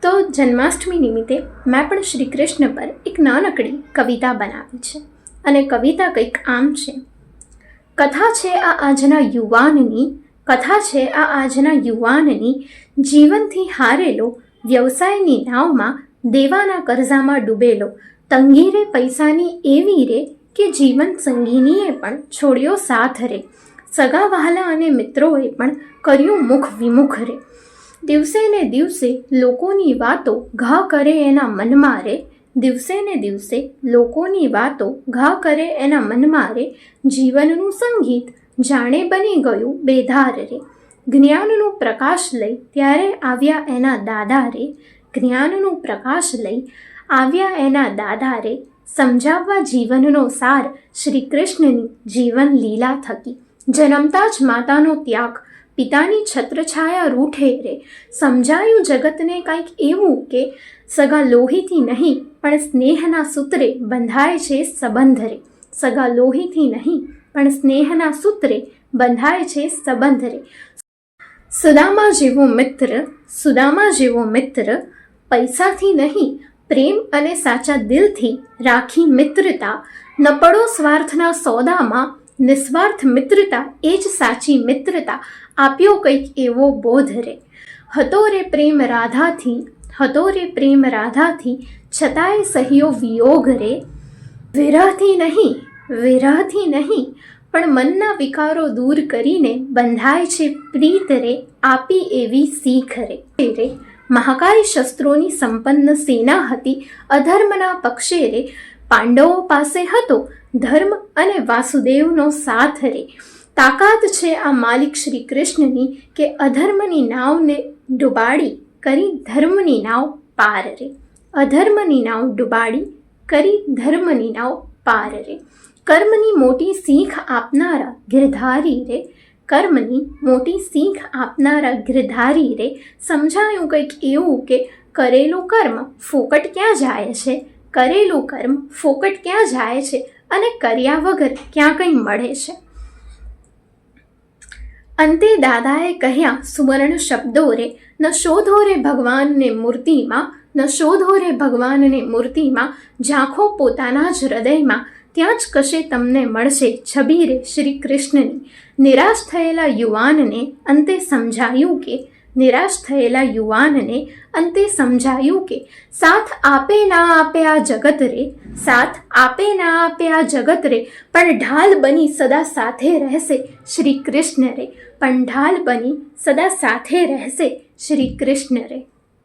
તો જન્માષ્ટમી નિમિત્તે મેં પણ શ્રી કૃષ્ણ પર એક નાનકડી કવિતા બનાવી છે અને કવિતા કંઈક આમ છે. કથા છે આ આજના યુવાનની જીવનથી હારેલો, વ્યવસાયની નાવમાં દેવાના કરજામાં ડૂબેલો, તંગી રે પૈસાની એવી રે કે જીવન સંગીનીએ પણ છોડ્યો સાથ રે, સગા વહાલા અને મિત્રોએ પણ કર્યું મુખ વિમુખ રે. દિવસે ને દિવસે લોકોની વાતો ઘા કરે એના મનમાં રે, દિવસે ને દિવસે લોકોની વાતો ઘા કરે એના મનમાં રે, જીવનનું સંગીત જાણે બની ગયું બેધાર રે. જ્ઞાનનો પ્રકાશ લઈ ત્યારે આવ્યા એના દાદા રે, જ્ઞાનનો પ્રકાશ લઈ આવ્યા એના દાદા રે, સમજાવવા જીવનનો સાર શ્રી કૃષ્ણની જીવન લીલા થકી. જન્મતા જ માતાનો ત્યાગ, પિતાની છત્રછાયા રૂઠે રે, સમજાયું જગતને કંઈક એવું કે સગા લોહીથી નહીં પણ સ્નેહના સૂત્રે બંધાય છે સંબંધ રે, સગા લોહીથી નહીં પણ સ્નેહના સૂત્રે બંધાય છે સંબંધ રે. સુદામા જેવો મિત્ર પૈસાથી નહીં પ્રેમ અને સાચા દિલથી રાખી મિત્રતા, ન પડો સ્વાર્થના સોદામાં, નિસ્વાર્થ મિત્રતા એ જ સાચી મિત્રતા, આપ્યો કંઈક એવો બોધ રે. હતો રે પ્રેમ રાધાથી છતાંય સહ્યો વિયોગ રે, વિરહથી નહીં પણ મનના વિકારો દૂર કરીને બંધાય છે પ્રીત રે, આપી એવી શીખ રે. મહાકાય શસ્ત્રોની સંપન્ન સેના હતી અધર્મના પક્ષે રે, પાંડવો પાસે હતો ધર્મ અને વાસુદેવનો સાથ રે. તાકાત છે આ માલિક શ્રી કૃષ્ણની કે અધર્મની નાવને ડુબાડી કરી ધર્મની નાવ પાર રે, અધર્મની નાવ ડુબાડી કરી ધર્મની નાવ પાર રે. કર્મની મોટી શીખ આપનારા ગિરધારી રે, કર્મની મોટી શીખ આપનારા ગિરધારી રે, સમજાયું કંઈક એવું કે કરેલું કર્મ ફોકટ ક્યાં જાય છે, કરેલું કર્મ ફોકટ ક્યાં જાય છે અને કર્યા વગર ક્યાં કંઈ મળે છે. અંતે દાદાએ કહ્યા સુવર્ણ શબ્દો રે, ન શોધો રે ભગવાનને મૂર્તિમાં, ન શોધો રે ભગવાનને મૂર્તિમાં, ઝાંખો પોતાના જ હૃદયમાં, ત્યાં જ કશે તમને મળશે છબી રે શ્રી કૃષ્ણની. નિરાશ થયેલા યુવાનને અંતે સમજાયું કે સાથ આપે ના આપે આ જગત રે, સાથ આપે ના આપે આ જગત રે, પણ ઢાલ બની સદા સાથે રહેશે શ્રી કૃષ્ણ રે, પણ ઢાલ બની સદા સાથે રહેશે શ્રી કૃષ્ણ રે.